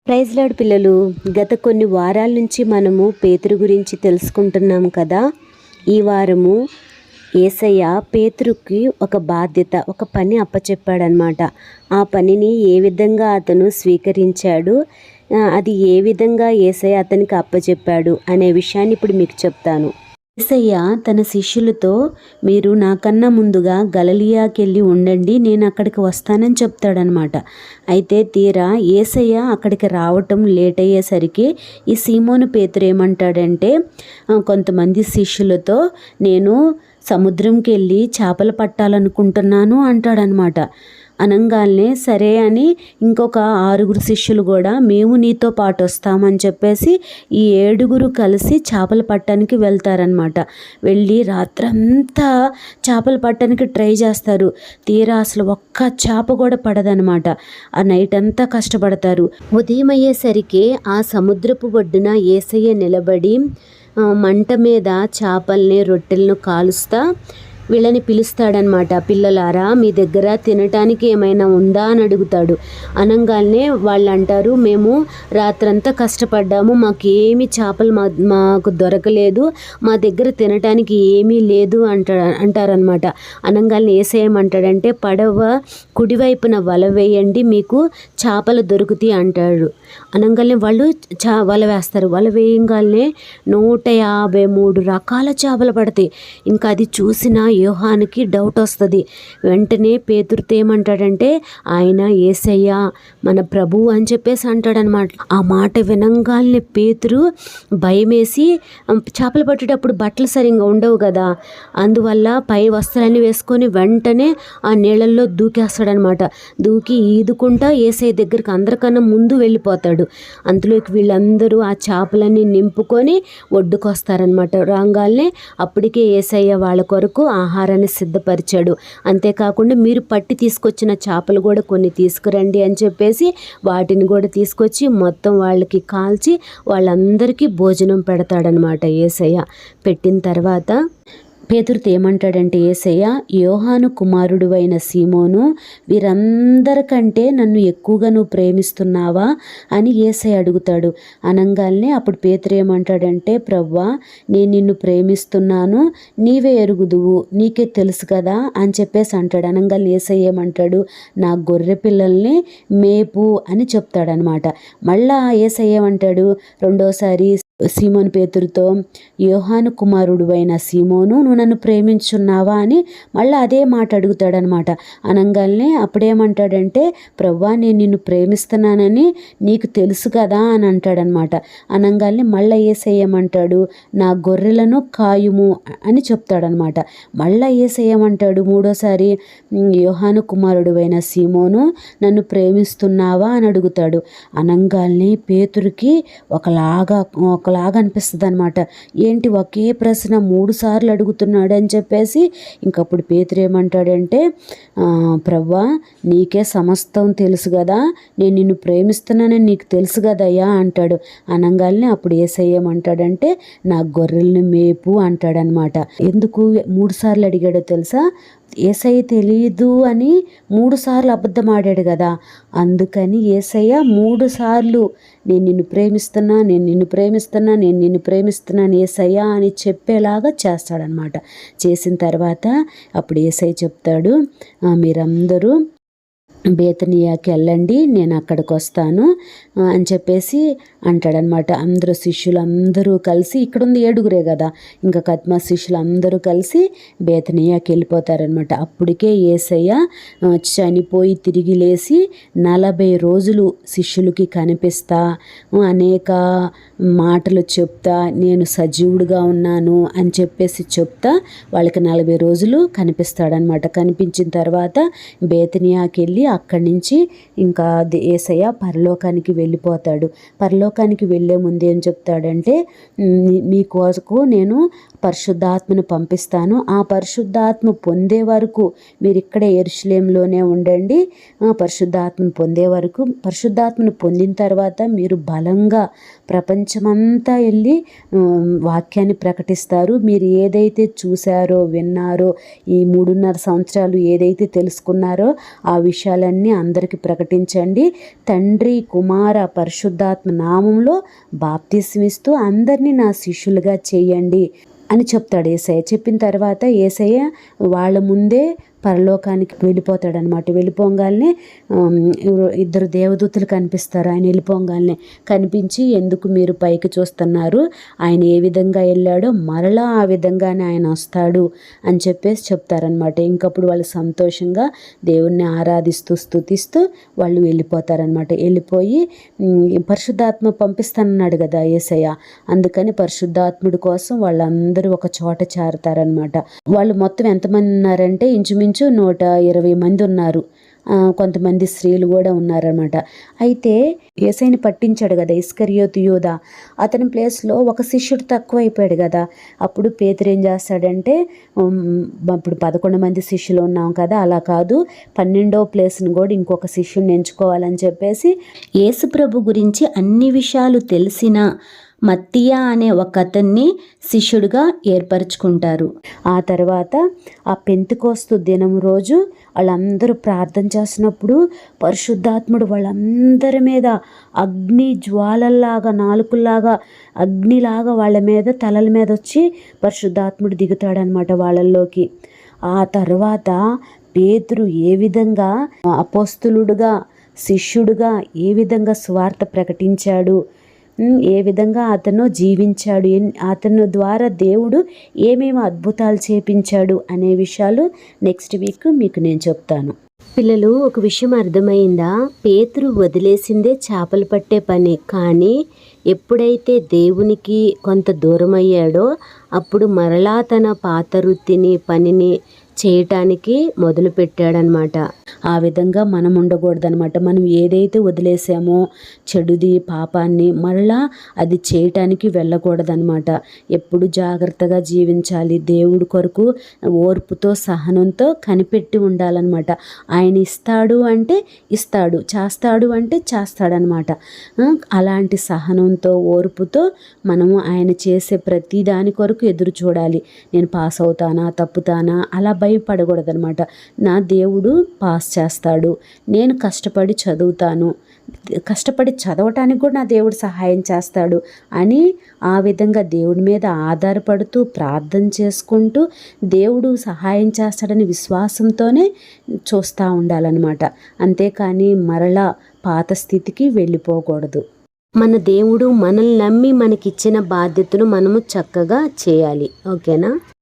Praise lord పిల్లలు, గత కొన్ని వారాల నుంచి మనము పేతురు గురించి తెలుసుకుంటున్నాం కదా. ఈ వారము యేసయ్య పేతురుకి ఒక బాధ్యత, ఒక పని అప్పచెప్పాడనమాట. ఆ పనిని ఏ విధంగా అతను స్వీకరించాడు, అది ఏ విధంగా యేసయ్య అతనికి అప్పచెప్పాడు అనే విషయాన్ని ఇప్పుడు మీకు చెప్తాను. యేసయ్య తన శిష్యులతో, మీరు నాకన్నా ముందుగా గలిలయకి వెళ్ళి ఉండండి, నేను అక్కడికి వస్తానని చెప్తాడనమాట. అయితే తీరా యేసయ్య అక్కడికి రావటం లేట్ అయ్యేసరికి ఈ సీమోను పేతురు ఏమంటాడంటే, కొంతమంది శిష్యులతో నేను సముద్రంకి వెళ్ళి చేపలు పట్టాలనుకుంటున్నాను అంటాడనమాట. అనంగానే సరే అని ఇంకొక 6 శిష్యులు కూడా మేము నీతో పాటు వస్తామని చెప్పేసి ఈ 7 కలిసి చేపలు పట్టడానికి వెళ్తారనమాట. వెళ్ళి రాత్రంతా చేపలు పట్టడానికి ట్రై చేస్తారు. తీరా అసలు ఒక్క చేప కూడా పడదనమాట. ఆ నైట్ అంతా కష్టపడతారు. ఉదయం అయ్యేసరికి ఆ సముద్రపు ఒడ్డున యేసయ్య నిలబడి మంట మీద చేపల్ని రొట్టెలను కాలుస్తా వీళ్ళని పిలుస్తాడనమాట. పిల్లలారా, మీ దగ్గర తినటానికి ఏమైనా ఉందా అని అడుగుతాడు. అనంగానే వాళ్ళు అంటారు, మేము రాత్రంతా కష్టపడ్డాము, మాకేమీ చేపలు మాకు దొరకలేదు, మా దగ్గర తినటానికి ఏమీ లేదు అంటారనమాట. అనంగానే ఏసేయమంటాడంటే, పడవ కుడివైపున వల వేయండి, మీకు చేపలు దొరుకుతాయి అంటాడు. అనంగానే వాళ్ళు వల వేస్తారు. వల వేయంగానే 153 రకాల చేపలు పడతాయి. ఇంకా అది చూసిన యోహానుకి డౌట్ వస్తుంది. వెంటనే పేతురుతో ఏమంటాడంటే, ఆయన యేసయ్య మన ప్రభువు అని చెప్పేసి అంటాడనమాట. ఆ మాట వినంగానే పేతురు భయమేసి, చేపలు పట్టేటప్పుడు బట్టలు సరిగ్గా ఉండవు కదా, అందువల్ల పై వస్త్రాన్ని వేసుకొని వెంటనే ఆ నీళ్ళల్లో దూకేస్తాడనమాట. దూకి ఈదుకుంటా యేసయ్య దగ్గరికి అందరికన్నా ముందు వెళ్ళిపోతాడు. అంతలోకి వీళ్ళందరూ ఆ చేపలన్నీ నింపుకొని ఒడ్డుకొస్తారనమాట. రాగానే అప్పటికే యేసయ్య వాళ్ళ కొరకు ఆహారాన్ని సిద్ధపరిచాడు. అంతేకాకుండా మీరు పట్టి తీసుకొచ్చిన చేపలు కూడా కొన్ని తీసుకురండి అని చెప్పేసి వాటిని కూడా తీసుకొచ్చి మొత్తం వాళ్ళకి కాల్చి వాళ్ళందరికీ భోజనం పెడతాడనమాట యేసయ్య. పెట్టిన తర్వాత పేతురుతో ఏమంటాడంటే యేసయ్య, యోహాను కుమారుడు అయిన సీమోను, వీరందరికంటే నన్ను ఎక్కువగా నువ్వు ప్రేమిస్తున్నావా అని యేసయ్య అడుగుతాడు. అనంగానే అప్పుడు పేతురు ఏమంటాడంటే, ప్రవ్వా, నేను నిన్ను ప్రేమిస్తున్నాను, నీవే ఎరుగుదువు, నీకే తెలుసు కదా అని చెప్పేసి అంటాడు. అనంగానే యేసయ్య ఏమంటాడు, నా గొర్రె పిల్లల్ని మేపు అని చెప్తాడనమాట. మళ్ళా యేసయ్య ఏమంటాడు రెండోసారి సీమోను పేతురుతో, యోహాను కుమారుడు అయిన సీమోను, నువ్వు నన్ను ప్రేమించున్నావా అని మళ్ళీ అదే మాట అడుగుతాడనమాట. అనంగానే అప్పుడేమంటాడంటే, ప్రవ్వా, నేను నిన్ను ప్రేమిస్తున్నానని నీకు తెలుసు కదా అని అంటాడనమాట. అనంగానే మళ్ళీ యేసయ్యమంటాడు, నా గొర్రెలను కాయుము అని చెప్తాడనమాట. మళ్ళీ యేసయ్యమంటాడు మూడోసారి, యోహాను కుమారుడు అయిన సీమోను, నన్ను ప్రేమిస్తున్నావా అని అడుగుతాడు. అనంగానే పేతురుకి ఒకలాగా అనిపిస్తుంది అనమాట. ఏంటి ఒకే ప్రశ్న 3 సార్లు అడుగుతున్నాడు అని చెప్పేసి ఇంకప్పుడు పేతురు ఏమంటాడంటే, ప్రవ్వా, నీకే సమస్తం తెలుసు కదా, నేను నిన్ను ప్రేమిస్తున్నానని నీకు తెలుసు కదయ్యా అంటాడు. అనంగానే అప్పుడు యేసయ్య ఏమంటాడంటే, నా గొర్రెల్ని మేపు అంటాడనమాట. ఎందుకు 3 సార్లు అడిగాడో తెలుసా? యేసయ్య తెలీదు అని 3 సార్లు అబద్ధం ఆడాడు కదా, అందుకని యేసయ్య 3 సార్లు నేను నిన్ను ప్రేమిస్తున్నా, నేను నిన్ను ప్రేమిస్తున్నా, నేను నిన్ను ప్రేమిస్తున్నాను యేసయ్య అని చెప్పేలాగా చేస్తాడనమాట. చేసిన తర్వాత అప్పుడు యేసయ్య చెప్తాడు, మీరందరూ బేతనియాకి వెళ్ళండి, నేను అక్కడికి వస్తాను అని చెప్పేసి అంటాడనమాట. అందరూ శిష్యులు అందరూ కలిసి, ఇక్కడుంది 7 కదా, ఇంకా కద్మ శిష్యులు అందరూ కలిసి బేతనియాకి వెళ్ళిపోతారనమాట. అప్పటికే యేసయ్య చనిపోయి తిరిగి లేచి 40 రోజులు శిష్యులకి కనిపిస్తా, అనేక మాటలు చెప్తా, నేను సజీవుడిగా ఉన్నాను అని చెప్పేసి చెప్తా వాళ్ళకి 40 రోజులు కనిపిస్తాడనమాట. కనిపించిన తర్వాత బేతనియాకి వెళ్ళి అక్కడి నుంచి ఇంకా యేసయ్య పరలోకానికి వెళ్ళిపోతాడు. పరలోకానికి వెళ్ళే ముందు ఏం చెప్తాడంటే, మీకోసకు నేను పరిశుద్ధాత్మను పంపిస్తాను, ఆ పరిశుద్ధాత్మ పొందే వరకు మీరు ఇక్కడే యెరూషలేములోనే ఉండండి, పరిశుద్ధాత్మను పొందే వరకు. పరిశుద్ధాత్మను పొందిన తర్వాత మీరు బలంగా ప్రపంచమంతా వెళ్ళి వాక్యాన్ని ప్రకటిస్తారు. మీరు ఏదైతే చూశారో విన్నారో, ఈ 3.5 సంవత్సరాలు ఏదైతే తెలుసుకున్నారో ఆ విషయాలు విషయాలన్నీ అందరికీ ప్రకటించండి, తండ్రి కుమార పరిశుద్ధాత్మ నామంలో బాప్తిస్మిస్తూ అందరినీ నా శిష్యులుగా చేయండి అని చెప్తాడు యేసయ్య. చెప్పిన తర్వాత యేసయ్య వాళ్ళ ముందే పరలోకానికి వెళ్ళిపోతాడనమాట. వెళ్ళిపోగానే ఇద్దరు దేవదూతలు కనిపిస్తారు. ఆయన వెళ్ళిపోగానే కనిపించి, ఎందుకు మీరు పైకి చూస్తున్నారు, ఆయన ఏ విధంగా వెళ్ళాడో మరలా ఆ విధంగానే ఆయన వస్తాడు అని చెప్పేసి చెప్తారనమాట. ఇంకప్పుడు వాళ్ళు సంతోషంగా దేవుణ్ణి ఆరాధిస్తూ స్తుతిస్తూ వాళ్ళు వెళ్ళిపోతారనమాట. వెళ్ళిపోయి పరిశుద్ధాత్మ పంపిస్తానన్నాడు కదా యేసయ్య, అందుకని పరిశుద్ధాత్ముడి కోసం వాళ్ళందరూ ఒక చోట చేరతారనమాట. వాళ్ళు మొత్తం ఎంతమంది ఉన్నారంటే ఇంచుమించు 120 మంది ఉన్నారు. కొంతమంది స్త్రీలు కూడా ఉన్నారనమాట. అయితే యేసయ్యని పట్టించాడు కదా ఇస్కరియోతు యూద, అతని ప్లేస్లో ఒక శిష్యుడు తక్కువ అయిపోయాడు కదా. అప్పుడు పేతురు ఏం చేస్తాడంటే, ఇప్పుడు 11 మంది శిష్యులు ఉన్నాం కదా, అలా కాదు 12వ ప్లేస్ని కూడా ఇంకొక శిష్యుని ఎంచుకోవాలని చెప్పేసి యేసు ప్రభు గురించి అన్ని విషయాలు తెలిసిన మత్తీయ అనే ఒక అతన్ని శిష్యుడిగా ఏర్పరచుకుంటారు. ఆ తర్వాత ఆ పెంతెకోస్తు దినం రోజు వాళ్ళందరూ ప్రార్థన చేసినప్పుడు పరిశుద్ధాత్ముడు వాళ్ళందరి మీద అగ్ని జ్వాలల్లాగా, నాలుకల్లాగా, అగ్నిలాగా వాళ్ళ మీద తలల మీద వచ్చి పరిశుద్ధాత్ముడు దిగుతాడనమాట వాళ్ళల్లోకి. ఆ తర్వాత పేతురు ఏ విధంగా అపోస్తలుడుగా శిష్యుడుగా ఏ విధంగా సువార్త ప్రకటించాడు, ఏ విధంగా అతను జీవించాడు, అతను ద్వారా దేవుడు ఏమేమి అద్భుతాలు చేపించాడు అనే విషయాలు నెక్స్ట్ వీక్ మీకు నేను చెప్తాను. పిల్లలు, ఒక విషయం అర్థమైందా? పేతురు వదిలేసిందే చేపలు పట్టే పని, కానీ ఎప్పుడైతే దేవునికి కొంత దూరం అయ్యాడో అప్పుడు మరలా తన పాత వృత్తిని పనిని చేయటానికి మొదలు పెట్టాడనమాట. ఆ విధంగా మనం ఉండకూడదనమాట. మనం ఏదైతే వదిలేసామో చెడుది పాపాన్ని మరలా అది చేయటానికి వెళ్ళకూడదనమాట. ఎప్పుడు జాగ్రత్తగా జీవించాలి. దేవుడి కొరకు ఓర్పుతో సహనంతో కనిపెట్టి ఉండాలన్నమాట. ఆయన ఇస్తాడు అంటే ఇస్తాడు, చేస్తాడు అంటే చేస్తాడనమాట. అలాంటి సహనంతో ఓర్పుతో మనము ఆయన చేసే ప్రతి దాని కొరకు ఎదురు చూడాలి. నేను పాస్ అవుతానా తప్పుతానా అలా భయపడకూడదనమాట. నా దేవుడు పాస్ చేస్తాడు, నేను కష్టపడి చదువుతాను, కష్టపడి చదవటానికి కూడా నా దేవుడు సహాయం చేస్తాడు అని ఆ విధంగా దేవుడి మీద ఆధారపడుతూ ప్రార్థన చేసుకుంటూ దేవుడు సహాయం చేస్తాడని విశ్వాసంతోనే చూస్తూ ఉండాలన్నమాట. అంతేకాని మరలా పాత స్థితికి వెళ్ళిపోకూడదు. మన దేవుడు మనల్ని నమ్మి మనకిచ్చిన బాధ్యతను మనము చక్కగా చేయాలి. ఓకేనా?